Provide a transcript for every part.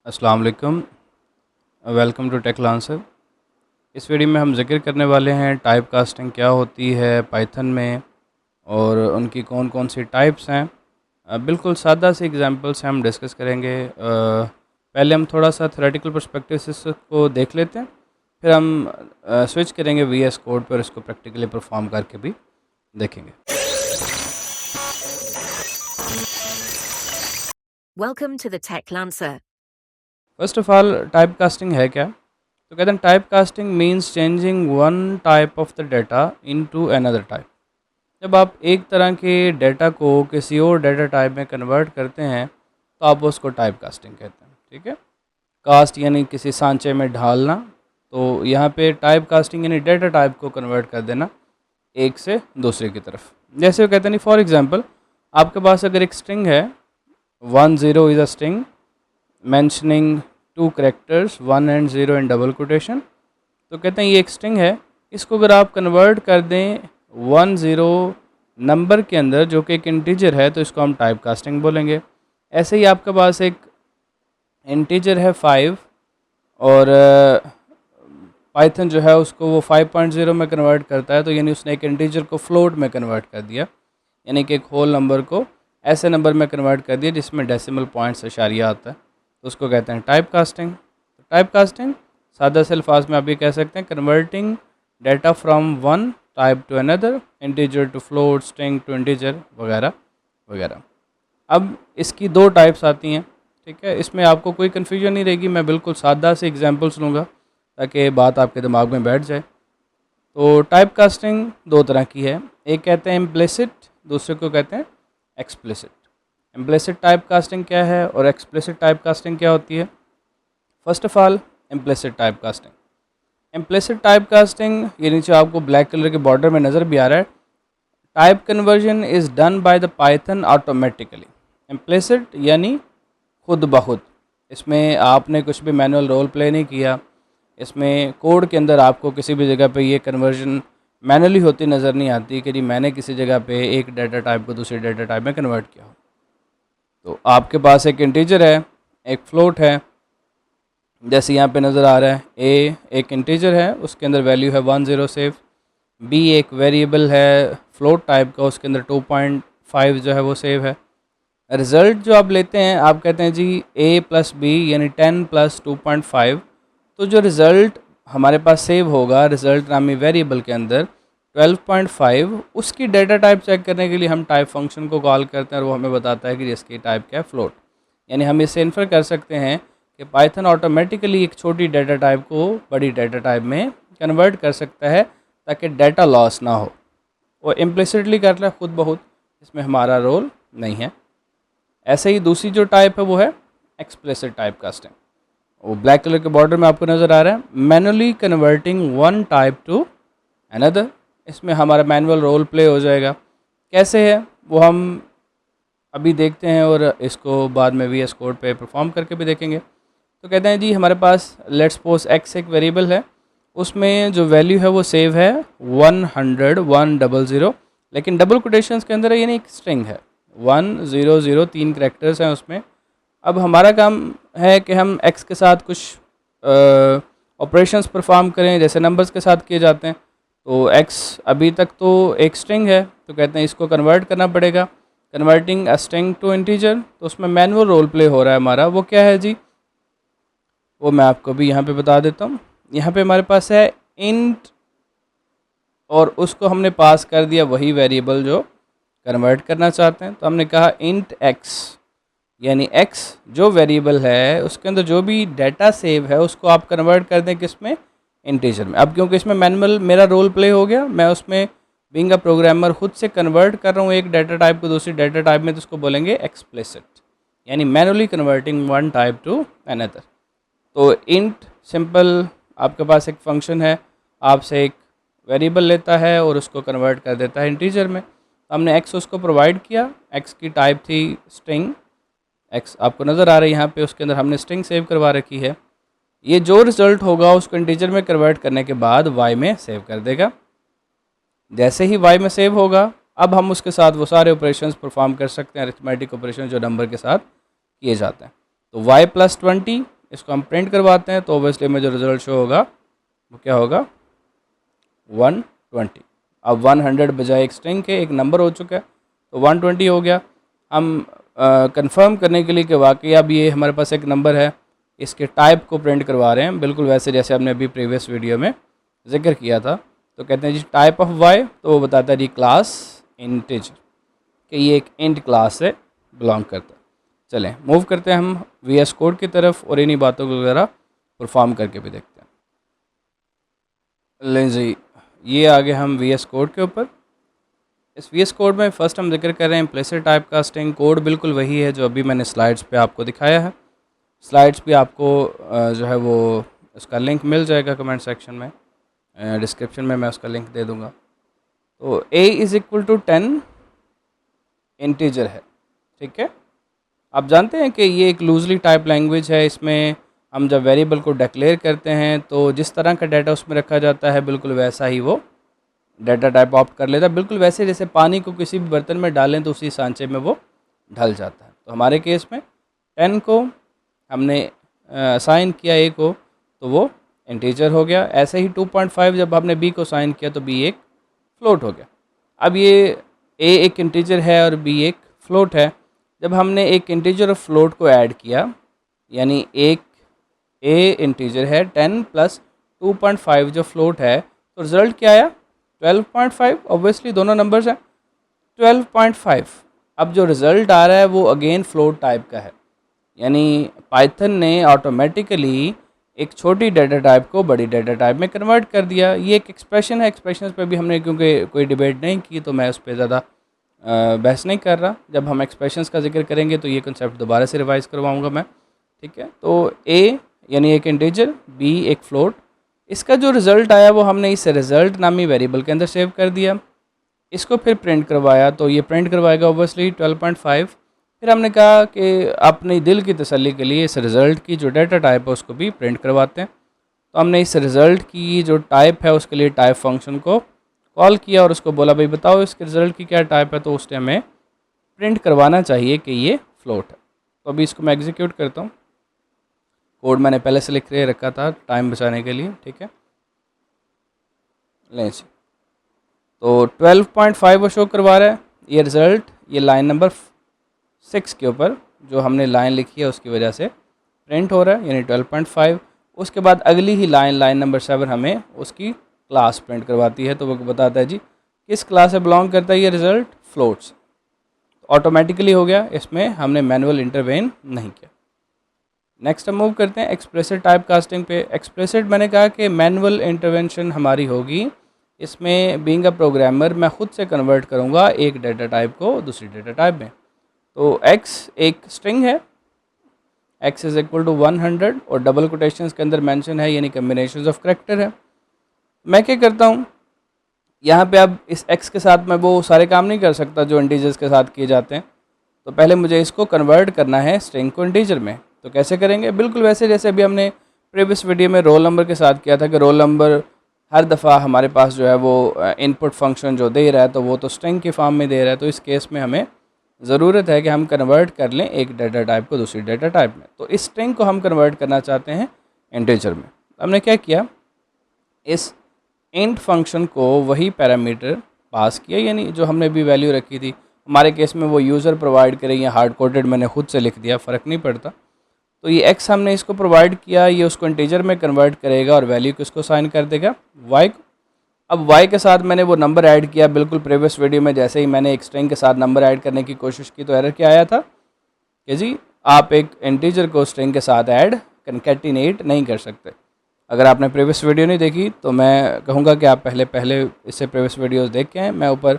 अस्सलाम वालेकुम। Welcome to Tech Lancer. इस वीडियो में हम जिक्र करने वाले हैं टाइप कास्टिंग क्या होती है पाइथन में और उनकी कौन कौन सी टाइप्स हैं। बिल्कुल सादा सी एग्जांपल से हम डिस्कस करेंगे। पहले हम थोड़ा सा थ्योरेटिकल पर्सपेक्टिव से इसको देख लेते हैं, फिर हम स्विच करेंगे वीएस कोड पर, इसको प्रैक्टिकली परफॉर्म करके भी देखेंगे। Welcome to the Tech Lancer. First of all type casting है क्या? तो कहते हैं type casting means changing one type of the data into another type. जब आप एक तरह के डाटा को किसी और डाटा टाइप में कन्वर्ट करते हैं तो आप उसको टाइप कास्टिंग कहते हैं। ठीक है, कास्ट यानी किसी सांचे में ढालना, तो यहाँ पे टाइप कास्टिंग यानी डाटा टाइप को कन्वर्ट कर देना एक से दूसरे की तरफ। जैसे वो कहते हैं, फॉर एग्जांपल आपके पास अगर एक स्ट्रिंग है 10 is a string mentioning two characters 1 and 0 in double quotation, तो कहते हैं ये एक स्ट्रिंग है, इसको अगर आप कन्वर्ट कर दें 10 नंबर के अंदर जो कि एक इंटीजर है तो इसको हम टाइप कास्टिंग बोलेंगे। ऐसे ही आपके पास एक इंटीजर है 5 और पाइथन जो है उसको वो 5.0 में कन्वर्ट करता है, तो यानी उसने एक इंटीजर को फ्लोट में कन्वर्ट कर दिया, यानी कि एक होल नंबर को ऐसे नंबर में कन्वर्ट कर दिया जिसमें डेसिमल पॉइंट्स इशारिया आता है, तो उसको कहते हैं टाइप कास्टिंग। तो टाइप कास्टिंग सादा से अल्फाज में आप ये कह सकते हैं converting data from one type to another, integer to float, string to integer वगैरह वगैरह। अब इसकी दो टाइप्स आती हैं, ठीक है, इसमें आपको कोई कन्फ्यूजन नहीं रहेगी, मैं बिल्कुल सादा से एग्जांपल्स लूँगा ताकि बात आपके दिमाग में बैठ जाए। तो टाइप कास्टिंग दो तरह की है, एक कहते हैं इम्प्लिसिट, दूसरे को कहते हैं एक्सप्लिसिट। इम्प्लिसिट टाइप कास्टिंग क्या है और एक्सप्लिसिट टाइप कास्टिंग क्या होती है? First of all implicit type casting. Implicit type casting ये नीचे आपको ब्लैक कलर के बॉर्डर में नज़र भी आ रहा है। Type conversion is done by the Python automatically. Implicit यानी खुद ब खुद, इसमें आपने कुछ भी मैनुअल रोल प्ले नहीं किया, इसमें कोड के अंदर आपको किसी भी जगह पे ये कन्वर्जन मैनुअली होती नज़र नहीं आती कि जी मैंने किसी जगह पे एक डाटा टाइप को दूसरे डाटा टाइप में कन्वर्ट किया हो। तो आपके पास एक इंटीजर है, एक फ्लोट है, जैसे यहाँ पे नज़र आ रहा है, ए एक इंटीजर है उसके अंदर वैल्यू है 10 सेव, बी एक वेरिएबल है फ्लोट टाइप का उसके अंदर 2.5 जो है वो सेव है। रिज़ल्ट जो आप लेते हैं आप कहते हैं जी a प्लस बी यानी 10 प्लस 2.5, तो जो रिज़ल्ट हमारे पास सेव होगा रिज़ल्ट नामी वेरिएबल के अंदर 12.5, उसकी डाटा टाइप चेक करने के लिए हम टाइप फंक्शन को कॉल करते हैं और वो हमें बताता है कि इसकी टाइप क्या है, फ्लोट। यानी हम इससे इन्फर कर सकते हैं कि पाइथन ऑटोमेटिकली एक छोटी डाटा टाइप को बड़ी डाटा टाइप में कन्वर्ट कर सकता है ताकि डाटा लॉस ना हो। वो इम्प्लिसिटली कर रहा है खुद ब खुद, इसमें हमारा रोल नहीं है। ऐसे ही दूसरी जो टाइप है वो है एक्सप्लिसिट टाइप कास्टिंग। वो ब्लैक कलर के बॉर्डर में आपको नज़र आ रहा है, manually converting one type to another. इसमें हमारा मैनुअल रोल प्ले हो जाएगा। कैसे है वो हम अभी देखते हैं और इसको बाद में वीएस कोड पे परफॉर्म करके भी देखेंगे। तो कहते हैं जी हमारे पास लेट्स सपोज एक्स एक वेरिएबल है, उसमें जो वैल्यू है वो सेव है 100, लेकिन डबल कोटेशंस के अंदर है, यानी एक स्ट्रिंग है 100, 3 करैक्टर्स हैं उसमें। अब हमारा काम है कि हम एक्स के साथ कुछ ऑपरेशंस परफॉर्म करें जैसे नंबर्स के साथ किए जाते हैं। तो x अभी तक तो एक स्ट्रिंग है, तो कहते हैं इसको कन्वर्ट करना पड़ेगा, converting a string to integer. तो उसमें मैनुअल रोल प्ले हो रहा है हमारा, वो क्या है जी, वो मैं आपको भी यहाँ पे बता देता हूँ। यहाँ पे हमारे पास है इंट और उसको हमने पास कर दिया वही वेरिएबल जो कन्वर्ट करना चाहते हैं। तो हमने कहा इंट x, यानी x जो वेरिएबल है उसके अंदर जो भी डाटा सेव है उसको आप कन्वर्ट कर दें किस में, इंटीजर में। अब क्योंकि इसमें मैनुअल मेरा रोल प्ले हो गया, मैं उसमें बीइंग अ प्रोग्रामर खुद से कन्वर्ट कर रहा हूँ एक डाटा टाइप को दूसरी डाटा टाइप में, तो उसको बोलेंगे एक्सप्लिसिट, यानी manually converting one type to another. तो इंट सिंपल आपके पास एक फंक्शन है, आपसे एक वेरिएबल लेता है और उसको कन्वर्ट कर देता है इंटीजर में। हमने एक्स उसको प्रोवाइड किया, एक्स की टाइप थी स्ट्रिंग, एक्स आपको नज़र आ रहा है यहाँ पे, उसके अंदर हमने स्ट्रिंग सेव करवा रखी है। ये जो रिज़ल्ट होगा उसको इंटीजर में कन्वर्ट करने के बाद वाई में सेव कर देगा। जैसे ही वाई में सेव होगा अब हम उसके साथ वो सारे ऑपरेशंस परफॉर्म कर सकते हैं, अरिथमेटिक ऑपरेशन जो नंबर के साथ किए जाते हैं। तो y + 20 इसको हम प्रिंट करवाते हैं तो ओबियसली में जो रिज़ल्ट शो होगा वो क्या होगा 120। अब 100 बजाय एक स्ट्रिंग के एक नंबर हो चुका है तो 120 हो गया। हम कंफर्म करने के लिए कि वाकई अब ये हमारे पास एक नंबर है, इसके टाइप को प्रिंट करवा रहे हैं, बिल्कुल वैसे जैसे हमने अभी प्रीवियस वीडियो में जिक्र किया था। तो कहते हैं जी टाइप ऑफ वाई, तो वो बताता है जी क्लास इंटीजर, कि ये एक इंट क्लास से बिलोंग करता है। चलें मूव करते हैं हम वीएस कोड की तरफ और इन्हीं बातों को ज़रा परफॉर्म करके भी देखते हैं। लें जी, ये आगे हम वीएस कोड के ऊपर। इस वीएस कोड में फ़र्स्ट हम जिक्र कर रहे हैं इम्प्लिसिट टाइप कास्टिंग। कोड बिल्कुल वही है जो अभी मैंने स्लाइड्स पे आपको दिखाया है। स्लाइड्स पे आपको जो है वो उसका लिंक मिल जाएगा कमेंट सेक्शन में, डिस्क्रिप्शन में मैं उसका लिंक दे दूँगा। तो a is equal to 10 integer है, ठीक है। आप जानते हैं कि ये एक लूजली टाइप लैंग्वेज है। इसमें हम जब वेरिएबल को डिक्लेयर करते हैं तो जिस तरह का डाटा उसमें रखा जाता है बिल्कुल वैसा ही वो डाटा टाइप ऑप्ट कर लेता है, बिल्कुल वैसे जैसे पानी को किसी भी बर्तन में डालें तो उसी सांचे में वो ढल जाता है। तो हमारे केस में 10 को हमने असाइन किया a को तो वो इंटीजर हो गया। ऐसे ही 2.5 जब हमने b को असाइन किया तो b एक फ्लोट हो गया। अब ये a एक इंटीजर है और b एक फ्लोट है। जब हमने एक इंटीजर और फ्लोट को ऐड किया, यानी एक a इंटीजर है 10 प्लस 2.5 जो फ्लोट है, तो रिज़ल्ट क्या आया 12.5। ऑब्वियसली दोनों नंबर्स हैं 12.5। अब जो रिज़ल्ट आ रहा है वो अगेन फ्लोट टाइप का है, यानी पाइथन ने ऑटोमेटिकली एक छोटी डाटा टाइप को बड़ी डाटा टाइप में कन्वर्ट कर दिया। ये एक एक्सप्रेशन है, एक्सप्रेशंस पे भी हमने क्योंकि कोई डिबेट नहीं की तो मैं उस पर ज़्यादा बहस नहीं कर रहा। जब हम एक्सप्रेशंस का जिक्र करेंगे तो ये कंसेप्ट दोबारा से रिवाइज करवाऊंगा मैं, ठीक है। तो a यानी एक इंटीजर, b एक फ्लोट, इसका जो रिज़ल्ट आया वो हमने इस रिज़ल्ट नामी वेरिएबल के अंदर सेव कर दिया। इसको फिर प्रिंट करवाया तो ये प्रिंट करवाएगा ओबियसली 12.5। फिर हमने कहा कि अपनी दिल की तसल्ली के लिए इस रिज़ल्ट की जो डाटा टाइप है उसको भी प्रिंट करवाते हैं। तो हमने इस रिज़ल्ट की जो टाइप है उसके लिए टाइप फंक्शन को कॉल किया और उसको बोला भाई बताओ इसके रिज़ल्ट की क्या टाइप है, तो उसने हमें प्रिंट करवाना चाहिए कि ये फ्लोट है। तो अभी इसको मैं एग्जीक्यूट करता हूँ। कोड मैंने पहले से लिख के रखा था टाइम बचाने के लिए, ठीक है। लें जी, तो 12.5 वो शो करवा रहा है। ये रिज़ल्ट ये लाइन नंबर 6 के ऊपर जो हमने लाइन लिखी है उसकी वजह से प्रिंट हो रहा है, यानी 12.5। उसके बाद अगली ही लाइन नंबर 7 हमें उसकी क्लास प्रिंट करवाती है। तो वो बताता है जी किस क्लास से बिलोंग करता है ये रिज़ल्ट, फ्लोट्स। ऑटोमेटिकली हो गया, इसमें हमने मैनुअल इंटरवेन नहीं किया। नेक्स्ट हम मूव करते हैं एक्सप्लिसिट टाइप कास्टिंग पे। एक्सप्लिसिट मैंने कहा कि मैनुअल इंटरवेंशन हमारी होगी। इसमें बीइंग अ प्रोग्रामर मैं खुद से कन्वर्ट करूँगा एक डाटा टाइप को दूसरी डाटा टाइप में। तो x एक स्ट्रिंग है, x इज़ इक्वल टू 100 और डबल कोटेशंस के अंदर मेंशन है, यानी कम्बिनेशन ऑफ करैक्टर है। मैं क्या करता हूँ यहाँ पे, अब इस x के साथ मैं वो सारे काम नहीं कर सकता जो इंटीजर्स के साथ किए जाते हैं। तो पहले मुझे इसको कन्वर्ट करना है स्ट्रिंग को इंटीजर में। तो कैसे करेंगे, बिल्कुल वैसे जैसे अभी हमने प्रीवियस वीडियो में रोल नंबर के साथ किया था कि रोल नंबर हर दफ़ा हमारे पास जो है वो इनपुट फंक्शन जो दे रहा है तो वो तो स्ट्रिंग के फॉर्म में दे रहा है। तो इस केस में हमें ज़रूरत है कि हम कन्वर्ट कर लें एक डाटा टाइप को दूसरी डाटा टाइप में। तो इस स्ट्रिंग को हम कन्वर्ट करना चाहते हैं इंटीजर में। हमने क्या किया, इस इंट फंक्शन को वही पैरामीटर पास किया, यानी जो हमने भी वैल्यू रखी थी। हमारे केस में वो यूज़र प्रोवाइड करे या हार्ड कोडेड मैंने खुद से लिख दिया, फ़र्क नहीं पड़ता। तो ये x हमने इसको प्रोवाइड किया, ये उसको इंटीजर में कन्वर्ट करेगा और वैल्यू किसको साइन कर देगा, y को। अब y के साथ मैंने वो नंबर ऐड किया, बिल्कुल प्रीवियस वीडियो में जैसे ही मैंने एक स्ट्रिंग के साथ नंबर ऐड करने की कोशिश की तो एरर क्या आया था कि जी आप एक इंटीजर को स्ट्रिंग के साथ ऐड कनकैटिनेट नहीं कर सकते। अगर आपने प्रीवियस वीडियो नहीं देखी तो मैं कहूँगा कि आप पहले इससे प्रीवियस वीडियोज़ देख के हैं। मैं ऊपर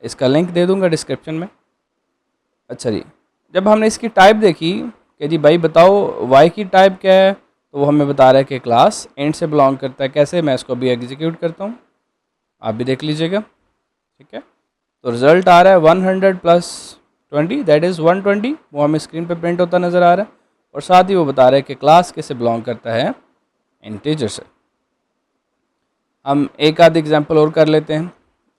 इसका लिंक दे दूँगा डिस्क्रिप्शन में। अच्छा जी, जब हमने इसकी टाइप देखी कि जी भाई बताओ y की टाइप क्या है, तो वो हमें बता रहा है कि क्लास इंट से बिलोंग करता है। कैसे, मैं इसको भी एग्जीक्यूट करता हूँ, आप भी देख लीजिएगा, ठीक है। तो रिज़ल्ट आ रहा है 100 प्लस 20 दैट इज़ 120, वो हमें स्क्रीन पे प्रिंट होता नज़र आ रहा है। और साथ ही वो बता रहा है कि क्लास किससे बिलोंग करता है, इंटीजर से। हम एक आध एग्जांपल और कर लेते हैं।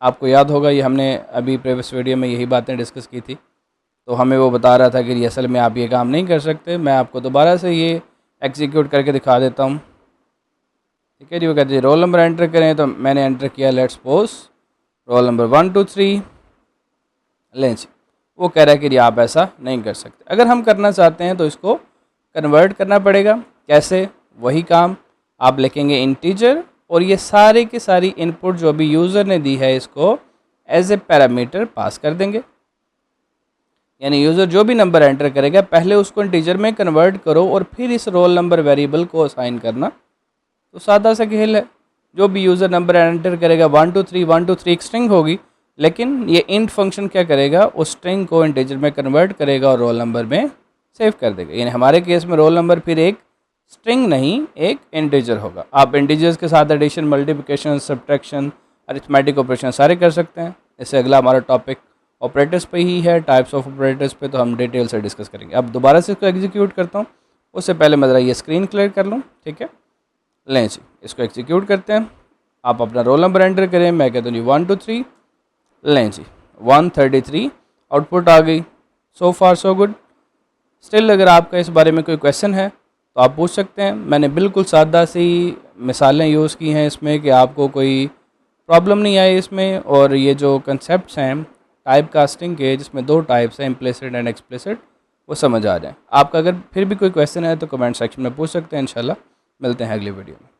आपको याद होगा ये हमने अभी प्रीवियस वीडियो में यही बातें डिस्कस की थी तो हमें वो बता रहा था कि ये असल में आप ये काम नहीं कर सकते। मैं आपको दोबारा से ये एग्जीक्यूट करके दिखा देता हूँ। ठीक है जी, वो कहते हैं रोल नंबर एंटर करें, तो मैंने एंटर किया लेट्स सपोज रोल नंबर 1 2 3। लें जी, वो कह रहा है कि जी आप ऐसा नहीं कर सकते। अगर हम करना चाहते हैं तो इसको कन्वर्ट करना पड़ेगा। कैसे? वही काम, आप लिखेंगे इंटीजर और ये सारे की सारी इनपुट जो भी यूज़र ने दी है इसको एज ए पैरामीटर पास कर देंगे। यानी यूज़र जो भी नंबर एंटर करेगा पहले उसको इंटीजर में कन्वर्ट करो और फिर इस रोल नंबर वेरिएबल को असाइन करना। तो सादा सा खेल है। जो भी यूज़र नंबर एंटर करेगा 1 2 3 1 2 3 एक स्ट्रिंग होगी, लेकिन ये इंट फंक्शन क्या करेगा, उस स्ट्रिंग को इंटीजर में कन्वर्ट करेगा और रोल नंबर में सेव कर देगा। यानी हमारे केस में रोल नंबर फिर एक स्ट्रिंग नहीं एक इंटीजर होगा। आप इंटीजर्स के साथ addition, multiplication, subtraction, arithmetic operation सारे कर सकते हैं। इससे अगला हमारा टॉपिक ऑपरेटर्स पे ही है, टाइप्स ऑफ ऑपरेटर्स पे, तो हम डिटेल से डिस्कस करेंगे। अब दोबारा से इसको एग्जीक्यूट करता हूँ, उससे पहले मैं ज़रा ये स्क्रीन क्लियर कर लूँ। ठीक है, लें जी, इसको एग्जीक्यूट करते हैं। आप अपना रोल नंबर एंटर करें, मैं कहता हूँ जी 1 2 3। लें जी 133 आउटपुट आ गई। सो फार सो गुड। स्टिल अगर आपका इस बारे में कोई क्वेश्चन है तो आप पूछ सकते हैं। मैंने बिल्कुल सादा सी मिसालें यूज़ की हैं इसमें कि आपको कोई प्रॉब्लम नहीं आई इसमें। और ये जो कंसेप्ट्स हैं टाइप कास्टिंग के, जिसमें 2 टाइप्स हैं, इम्प्लिसिट एंड एक्सप्लिसिट, वो समझ आ जाए। आपका अगर फिर भी कोई क्वेश्चन है तो कमेंट सेक्शन में पूछ सकते हैं। इंशाल्लाह मिलते हैं अगली वीडियो में।